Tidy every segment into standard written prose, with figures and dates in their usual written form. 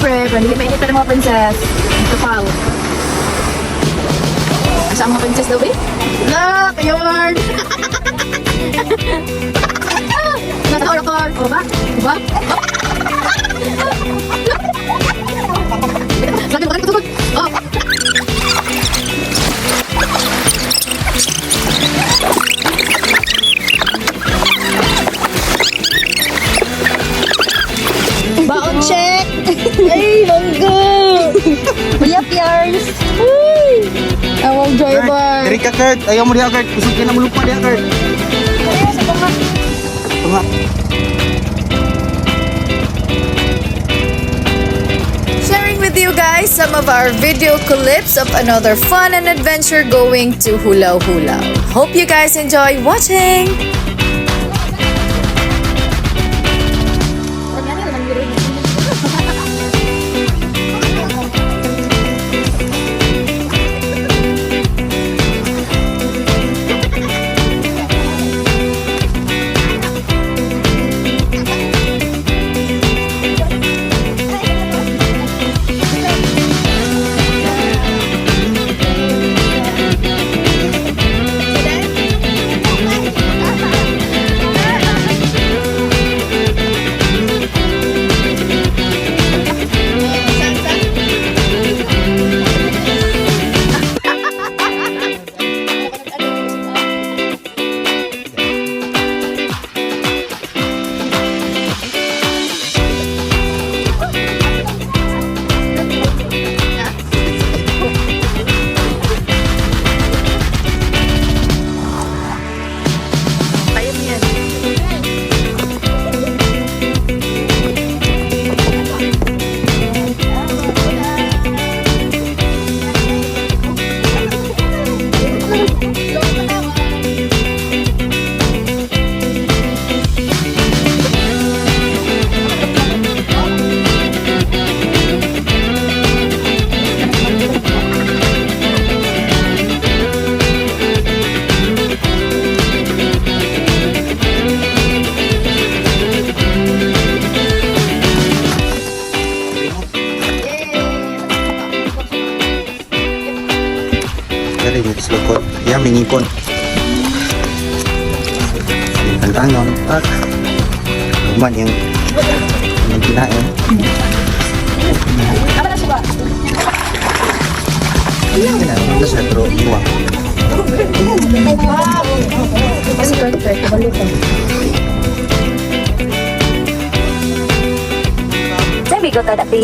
Siyempre, pag hindi mainit ng mga princess. Ito pa. Saan mga princess daw eh? Look! Ayun! Nakakor-kor. O ba? O ba? Sakit ba? Tutugod! Oh! Baon check! Ay, mangga! Mayap yarns! Uy! Awang driver! Dari ka, Kurt. Ayaw mo diya, Kurt. Kusog ka na mo lupa diya, Kurt. Ay, sa tunga! Tunga. Sharing with you guys some of our video clips of another fun and adventure going to Hulaw Hulaw. Hope you guys enjoy watching! Dari ni selukut. Ya, minipon. Yung tantangon. Tak. Luman yang kinain. Apa na suka? Terus saya terus buang. Kasi perfect. Balik ko. Saya bigo to dati.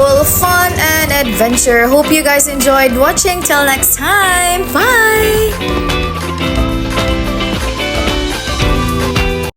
full of fun and adventure. Hope you guys enjoyed watching. Till next time, bye!